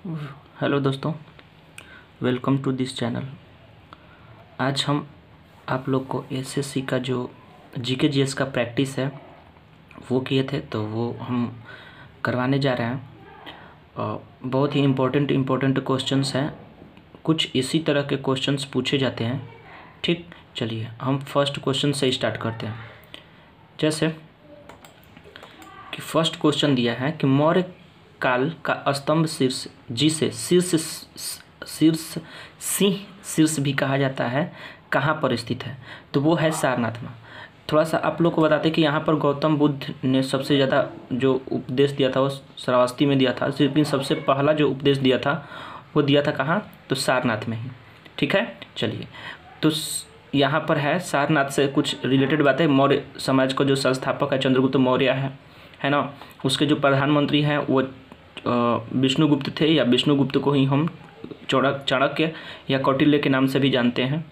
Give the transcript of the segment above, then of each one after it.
Hello दोस्तों, welcome to this channel. आज हम आप लोग को एसएससी का जो जीके जीएस का प्रैक्टिस है वो किए थे, तो वो हम करवाने जा रहे हैं। बहुत ही इम्पोर्टेंट क्वेश्चंस हैं। कुछ इसी तरह के क्वेश्चंस पूछे जाते हैं। ठीक, चलिए हम फर्स्ट क्वेश्चन से स्टार्ट करते हैं। जैसे कि फर्स्ट क्वेश्चन दिया है कि मौर्य काल का स्तंभ शीर्ष, जिसे शीर्ष भी कहा जाता है, कहाँ पर स्थित है? तो वो है सारनाथ में। थोड़ा सा आप लोग को बताते कि यहाँ पर गौतम बुद्ध ने सबसे ज़्यादा जो उपदेश दिया था वो श्रावस्ती में दिया था, लेकिन सबसे पहला जो उपदेश दिया था वो दिया था कहाँ? तो सारनाथ में ही। ठीक है, चलिए तो यहाँ पर है सारनाथ से कुछ रिलेटेड बातें। मौर्य समाज का जो संस्थापक है चंद्रगुप्त मौर्य है ना। उसके जो प्रधानमंत्री हैं वो विष्णुगुप्त थे, या विष्णुगुप्त को ही हम चाणक्य या कौटिल्य के नाम से भी जानते हैं।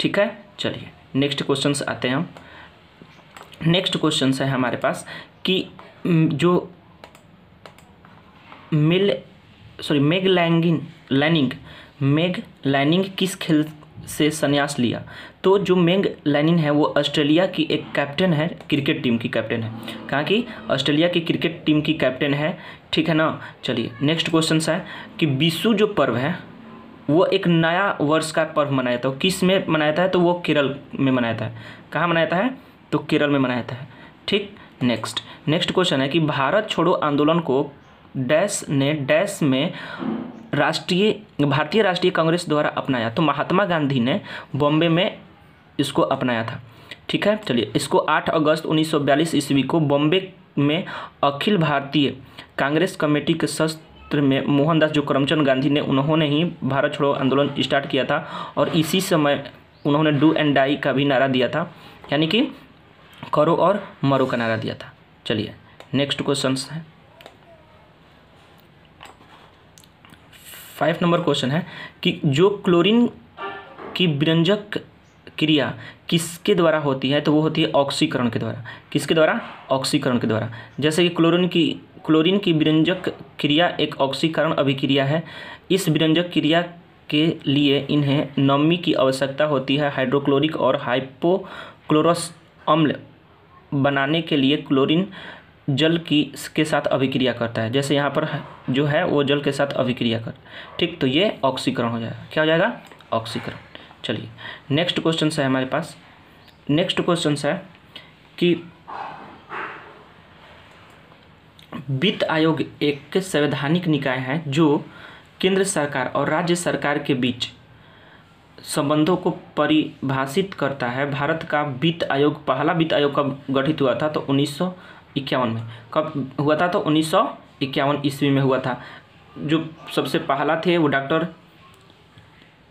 ठीक है, चलिए नेक्स्ट क्वेश्चंस आते हैं हम। नेक्स्ट क्वेश्चंस है हमारे पास कि जो मेग लैनिंग किस खेल से संन्यास लिया? तो जो मेग लैनिन है वो ऑस्ट्रेलिया की एक कैप्टन है, क्रिकेट टीम की कैप्टन है। कहाँ की? ऑस्ट्रेलिया की क्रिकेट टीम की कैप्टन है। ठीक है ना। चलिए नेक्स्ट क्वेश्चन है कि विशु जो पर्व है वो एक नया वर्ष का पर्व मनाया था। किस में मनाया था? तो वो केरल में मनाया था। कहाँ मनाया था? तो केरल में मनाया था। ठीक, नेक्स्ट क्वेश्चन है कि भारत छोड़ो आंदोलन को डैश ने डैश में भारतीय राष्ट्रीय कांग्रेस द्वारा अपनाया? तो महात्मा गांधी ने बॉम्बे में इसको अपनाया था। ठीक है, चलिए इसको 8 अगस्त 1942 ईस्वी को बॉम्बे में अखिल भारतीय कांग्रेस कमेटी के सत्र में मोहनदास जो करमचंद गांधी ने उन्होंने ही भारत छोड़ो आंदोलन स्टार्ट किया था, और इसी समय उन्होंने डू एंड डाई का भी नारा दिया था, यानी कि करो और मरो का नारा दिया था। चलिए नेक्स्ट क्वेश्चन है 5 नंबर क्वेश्चन है कि जो क्लोरीन की विरंजक क्रिया किसके द्वारा होती है? तो वो होती है ऑक्सीकरण के द्वारा। किसके द्वारा? ऑक्सीकरण के द्वारा। जैसे कि क्लोरीन की विरंजक क्रिया एक ऑक्सीकरण अभिक्रिया है। इस विरंजक क्रिया के लिए इन्हें नमी की आवश्यकता होती है। हाइड्रोक्लोरिक और हाइपोक्लोरस अम्ल बनाने के लिए क्लोरीन जल के साथ अभिक्रिया करता है। जैसे यहाँ पर जो है वो जल के साथ अभिक्रिया कर। ठीक, तो ये ऑक्सीकरण हो जाएगा। क्या हो जाएगा? ऑक्सीकरण। चलिए नेक्स्ट क्वेश्चन है हमारे पास। नेक्स्ट क्वेश्चन है कि वित्त आयोग एक संवैधानिक निकाय है जो केंद्र सरकार और राज्य सरकार के बीच संबंधों को परिभाषित करता है। भारत का वित्त आयोग, पहला वित्त आयोग कब गठित हुआ था? तो 1951 में। कब हुआ था? तो 1951 ईस्वी में हुआ था। जो सबसे पहला थे वो डॉक्टर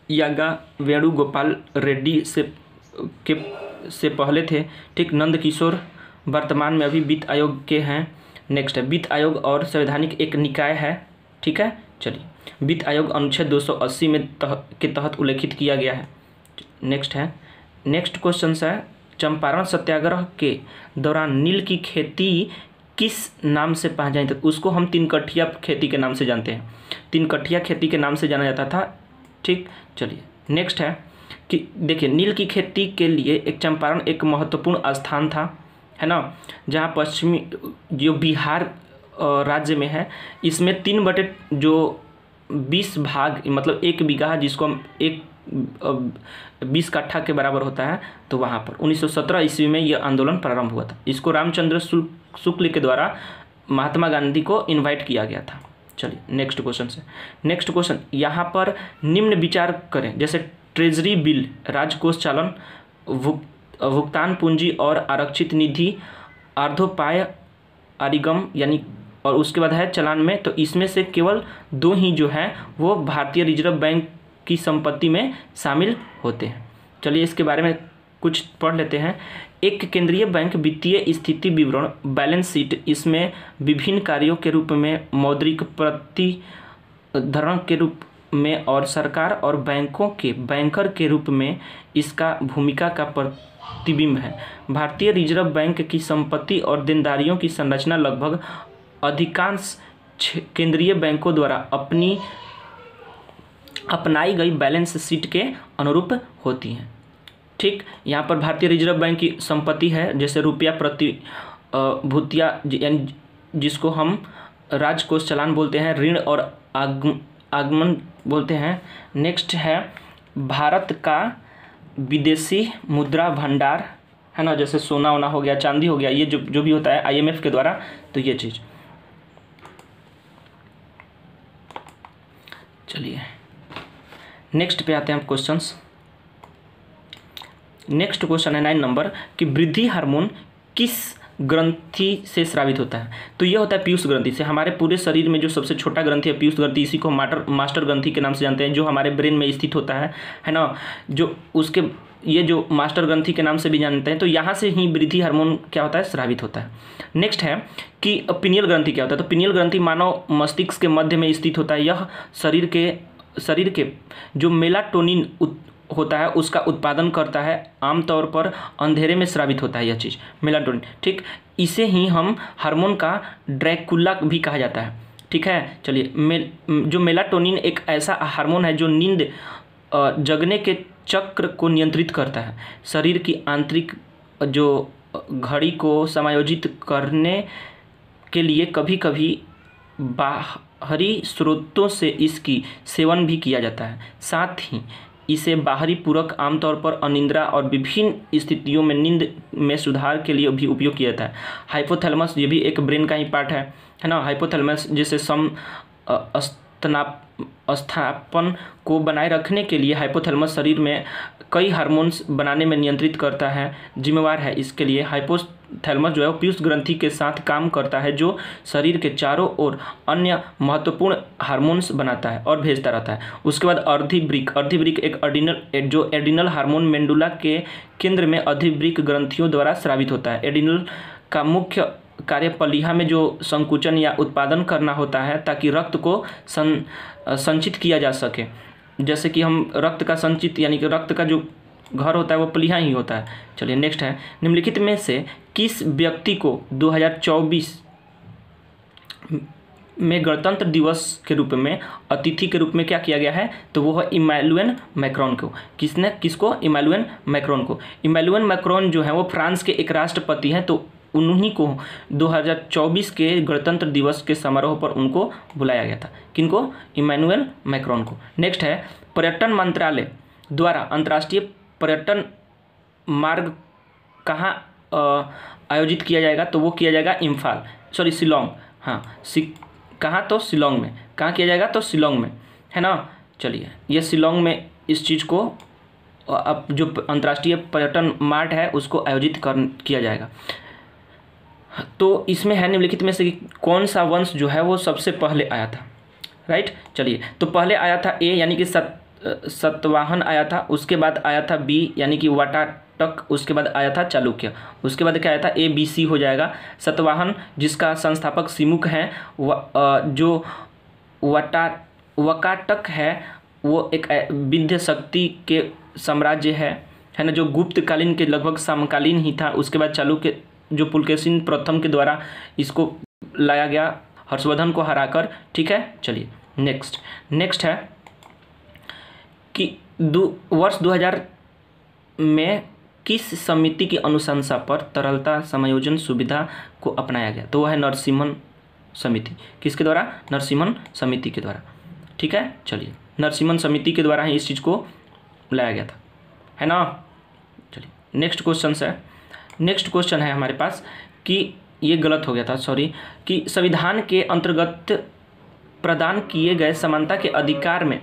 यागा वेणुगोपाल रेड्डी से पहले थे। ठीक, नंद किशोर वर्तमान में अभी वित्त आयोग के हैं। नेक्स्ट है वित्त आयोग और संवैधानिक एक निकाय है। ठीक है, चलिए वित्त आयोग अनुच्छेद 280 में के तहत उल्लेखित किया गया है। नेक्स्ट क्वेश्चन है चंपारण सत्याग्रह के दौरान नील की खेती किस नाम से पाई जाती थी? उसको हम 3 कठिया खेती के नाम से जानते हैं। 3 कठिया खेती के नाम से जाना जाता था। ठीक, चलिए नेक्स्ट है कि देखिए नील की खेती के लिए एक चंपारण एक महत्वपूर्ण स्थान था, है ना, जहाँ पश्चिमी जो बिहार राज्य में है। इसमें 3/20 भाग, मतलब 1 बीघा, जिसको हम 20 कट्ठा के बराबर होता है, तो वहाँ पर 1917 ईस्वी में यह आंदोलन प्रारंभ हुआ था। इसको रामचंद्र शुक्ल के द्वारा महात्मा गांधी को इनवाइट किया गया था। चलिए नेक्स्ट क्वेश्चन यहाँ पर निम्न विचार करें। जैसे ट्रेजरी बिल, राजकोष चालन, भुगतान पूंजी और आरक्षित निधि, अर्धोपाय अरिगम, यानी, और उसके बाद है चलान में। तो इसमें से केवल 2 ही जो है वो भारतीय रिजर्व बैंक की संपत्ति में शामिल होते हैं। चलिए इसके बारे में कुछ पढ़ लेते हैं। एक केंद्रीय बैंक वित्तीय स्थिति विवरण, बैलेंस शीट, इसमें विभिन्न कार्यों के रूप में मौद्रिक प्रतिधरण के रूप में और सरकार और बैंकों के बैंकर के रूप में इसका भूमिका का प्रतिबिंब है। भारतीय रिजर्व बैंक की संपत्ति और देनदारियों की संरचना लगभग अधिकांश केंद्रीय बैंकों द्वारा अपनी अपनाई गई बैलेंस शीट के अनुरूप होती हैं। ठीक, यहाँ पर भारतीय रिजर्व बैंक की संपत्ति है, जैसे रुपया प्रतिभूतियाँ यानी जिसको हम राजकोष चालान बोलते हैं, ऋण और आगमन बोलते हैं। नेक्स्ट है भारत का विदेशी मुद्रा भंडार, है ना, जैसे सोना वोना हो गया, चांदी हो गया, ये जो भी होता है IMF के द्वारा, तो ये चीज़। चलिए नेक्स्ट पे आते हैं हम क्वेश्चंस। नेक्स्ट क्वेश्चन है 9 नंबर कि वृद्धि हार्मोन किस ग्रंथि से स्रावित होता है? तो ये होता है पीयूष ग्रंथि से। हमारे पूरे शरीर में जो सबसे छोटा ग्रंथि है पीयूष ग्रंथि, इसी को मास्टर ग्रंथि के नाम से जानते हैं, जो हमारे ब्रेन में स्थित होता है ना, जो उसके ये जो मास्टर ग्रंथि के नाम से भी जानते हैं। तो यहाँ से ही वृद्धि हार्मोन क्या होता है, स्रावित होता है। नेक्स्ट है कि पिनियल ग्रंथि क्या होता है? तो पिनियल ग्रंथि मानव मस्तिष्क के मध्य में स्थित होता है। यह शरीर के जो मेलाटोनिन होता है उसका उत्पादन करता है। आमतौर पर अंधेरे में स्रावित होता है यह चीज़, मेलाटोनिन। ठीक, इसे ही हम हार्मोन का ड्रैकुला भी कहा जाता है। ठीक है, चलिए जो मेलाटोनिन एक ऐसा हार्मोन है जो नींद जगने के चक्र को नियंत्रित करता है। शरीर की आंतरिक जो घड़ी को समायोजित करने के लिए कभी कभी बाहरी स्रोतों से इसकी सेवन भी किया जाता है। साथ ही इसे बाहरी पूरक आमतौर पर अनिद्रा और विभिन्न स्थितियों में नींद में सुधार के लिए भी उपयोग किया जाता है। हाइपोथैलेमस, ये भी एक ब्रेन का ही पार्ट है ना। हाइपोथैलेमस जैसे स्थापन को बनाए रखने के लिए हाइपोथैलेमस शरीर में कई हार्मोन्स बनाने में नियंत्रित करता है, जिम्मेवार है। इसके लिए हाइपोथैलेमस जो है वो पीयूष ग्रंथि के साथ काम करता है, जो शरीर के चारों ओर अन्य महत्वपूर्ण हार्मोन्स बनाता है और भेजता रहता है। उसके बाद अर्धिवृक्क एक एड्रिनल हार्मोन मेंडुला के केंद्र में अर्धिवृक्क ग्रंथियों द्वारा स्रावित होता है। एड्रिनल का मुख्य कार्य पलीहा में जो संकुचन या उत्पादन करना होता है ताकि रक्त को संचित किया जा सके। जैसे कि हम रक्त का संचित यानी कि रक्त का जो घर होता है वो पलीहा ही होता है। चलिए नेक्स्ट है, निम्नलिखित में से किस व्यक्ति को 2024 में गणतंत्र दिवस के रूप में अतिथि के रूप में क्या किया गया है? तो वो है इमैनुएल मैक्रोन को। किसको? इमैनुएल मैक्रोन को। इमैनुएल मैक्रोन जो है वो फ्रांस के एक राष्ट्रपति हैं, तो उन्हीं को 2024 के गणतंत्र दिवस के समारोह पर उनको बुलाया गया था। किनको? इमैनुएल मैक्रोन को। नेक्स्ट है, पर्यटन मंत्रालय द्वारा अंतर्राष्ट्रीय पर्यटन मार्ग कहाँ आयोजित किया जाएगा? तो वो किया जाएगा शिलोंग। हाँ, कहाँ? तो शिलोंग में। कहाँ किया जाएगा? तो शिलोंग में, है ना। चलिए, ये शिलोंग में इस चीज़ को अब जो अंतर्राष्ट्रीय पर्यटन मार्ट है उसको आयोजित किया जाएगा। तो इसमें है निम्नलिखित में से कौन सा वंश जो है वो सबसे पहले आया था? राइट, चलिए, तो पहले आया था ए यानी कि सतवाहन आया था। उसके बाद आया था बी यानी कि वाटाटक। उसके बाद आया था चालुक्य। उसके बाद क्या आया था? ABC हो जाएगा। सतवाहन जिसका संस्थापक सिमुक है, जो वकाटक है वो एक विंध्य शक्ति के साम्राज्य है ना, जो गुप्तकालीन के लगभग समकालीन ही था। उसके बाद चालुक्य जो पुलकेशिन प्रथम के द्वारा इसको लाया गया हर्षवर्धन को हराकर। ठीक है, चलिए नेक्स्ट है कि वर्ष 2000 में किस समिति की अनुशंसा पर तरलता समायोजन सुविधा को अपनाया गया? तो वह है नरसिम्हन समिति। किसके द्वारा? नरसिम्हन समिति के द्वारा। ठीक है, चलिए, नरसिम्हन समिति के द्वारा ही इस चीज़ को लाया गया था, है ना। चलिए नेक्स्ट क्वेश्चन है हमारे पास कि ये गलत हो गया था, सॉरी, कि संविधान के अंतर्गत प्रदान किए गए समानता के अधिकार में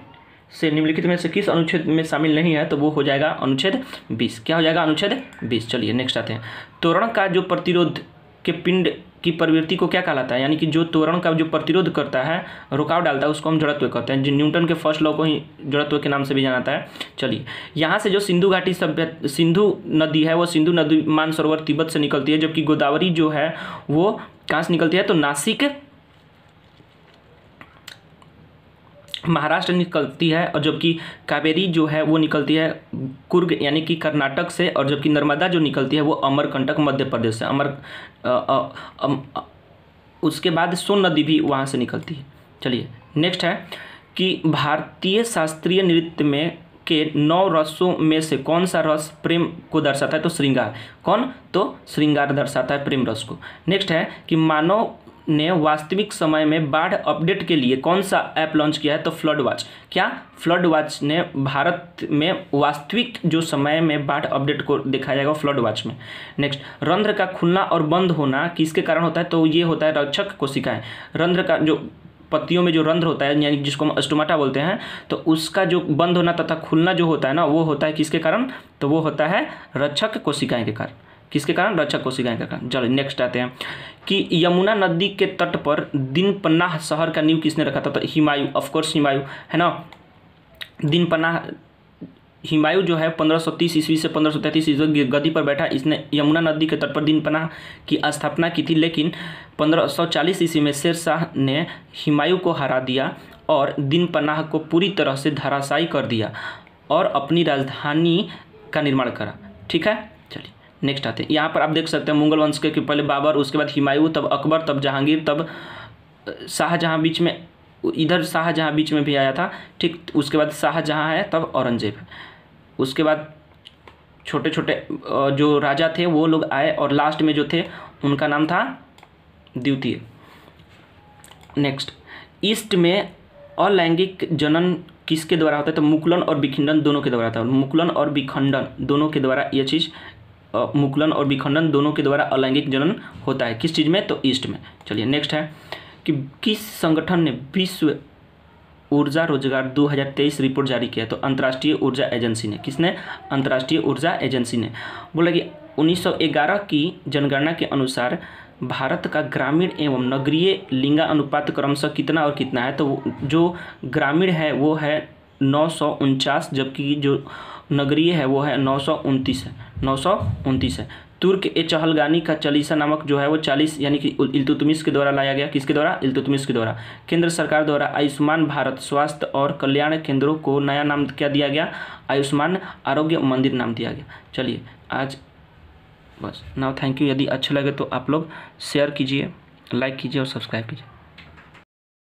से निम्नलिखित में से किस अनुच्छेद में शामिल नहीं है? तो वो हो जाएगा अनुच्छेद 20। क्या हो जाएगा? अनुच्छेद 20। चलिए नेक्स्ट आते हैं, तोरण का जो प्रतिरोध के पिंड की प्रवृत्ति को क्या कहलाता है? यानी कि जो तोरण का जो प्रतिरोध करता है, रुकावट डालता है, उसको हम जड़त्व कहते हैं। जो न्यूटन के फर्स्ट लॉ को ही जड़त्व के नाम से भी जाना जाता है। चलिए, यहाँ से जो सिंधु घाटी सिंधु नदी है वो सिंधु नदी मानसरोवर तिब्बत से निकलती है, जबकि गोदावरी जो है वो कहाँ से निकलती है? तो नासिक महाराष्ट्र निकलती है, और जबकि कावेरी जो है वो निकलती है कुर्ग यानी कि कर्नाटक से, और जबकि नर्मदा जो निकलती है वो अमरकंटक मध्य प्रदेश से। उसके बाद सोन नदी भी वहाँ से निकलती है। चलिए नेक्स्ट है कि भारतीय शास्त्रीय नृत्य में के 9 रसों में से कौन सा रस प्रेम को दर्शाता है? तो श्रृंगार। कौन? तो श्रृंगार दर्शाता है प्रेम रस को। नेक्स्ट है कि मानव ने वास्तविक समय में बाढ़ अपडेट के लिए कौन सा ऐप लॉन्च किया है? तो फ्लड वॉच। क्या? फ्लड वॉच ने भारत में वास्तविक जो समय में बाढ़ अपडेट को दिखाया जाएगा फ्लड वॉच में। नेक्स्ट, रंध्र का खुलना और बंद होना किसके कारण होता है? तो ये होता है रक्षक कोशिकाएं। रंध्र का जो पत्तियों में जो रंध्र होता है यानी जिसको हम स्टोमाटा बोलते हैं, तो उसका जो बंद होना तथा खुलना जो होता है ना, वो होता है किसके कारण? तो वो होता है रक्षक कोशिकाएं के कारण। किसके कारण? रक्षक कोशिकाएं के कारण। चलो नेक्स्ट आते हैं कि यमुना नदी के तट पर दिन पन्नाह शहर का नींव किसने रखा था? तो हुमायूं। ऑफकोर्स हुमायूं है ना। दिन पन्नाह हुमायूं जो है 1530 ईस्वी से 1533 ईस्वी गद्दी पर बैठा, इसने यमुना नदी के तट पर दिन पन्नाह की स्थापना की थी। लेकिन 1540 ईस्वी में शेर शाह ने हुमायूं को हरा दिया और दिन पन्नाह को पूरी तरह से धराशायी कर दिया और अपनी राजधानी का निर्माण करा। ठीक है, चलिए नेक्स्ट आते हैं। यहाँ पर आप देख सकते हैं मुगल वंश के पहले बाबर, उसके बाद हुमायूं, तब अकबर, तब जहांगीर, तब शाहजहाँ बीच में, इधर शाहजहाँ बीच में भी आया था। ठीक, उसके बाद शाहजहाँ है, तब औरंगजेब है। उसके बाद छोटे छोटे जो राजा थे वो लोग आए और लास्ट में जो थे उनका नाम था द्वितीय। नेक्स्ट, ईस्ट में अलैंगिक जनन किसके द्वारा होता है? तो मुकुलन और विखंडन दोनों के द्वारा होता है। मुकुलन और विखंडन दोनों के द्वारा ये चीज़, मुकुलन और विखंडन दोनों के द्वारा अलैंगिक जनन होता है। किस चीज़ में? तो ईस्ट में। चलिए नेक्स्ट है कि किस संगठन ने विश्व ऊर्जा रोजगार 2023 रिपोर्ट जारी किया? तो अंतर्राष्ट्रीय ऊर्जा एजेंसी ने। किसने? अंतर्राष्ट्रीय ऊर्जा एजेंसी ने। बोला कि 1911 की जनगणना के अनुसार भारत का ग्रामीण एवं नगरीय लिंगा अनुपात क्रमशः कितना और कितना है? तो जो ग्रामीण है वो है 949, जबकि जो नगरीय है वो है 929 है। 929 है। तुर्क ए चहलगानी का चालीसा नामक जो है वो 40 यानी कि इल्तुतमिश के द्वारा लाया गया। किसके द्वारा? इल्तुतमिश के द्वारा। केंद्र सरकार द्वारा आयुष्मान भारत स्वास्थ्य और कल्याण केंद्रों को नया नाम क्या दिया गया? आयुष्मान आरोग्य मंदिर नाम दिया गया। चलिए आज बस नाउ, थैंक यू। यदि अच्छा लगे तो आप लोग शेयर कीजिए, लाइक कीजिए और सब्सक्राइब कीजिए।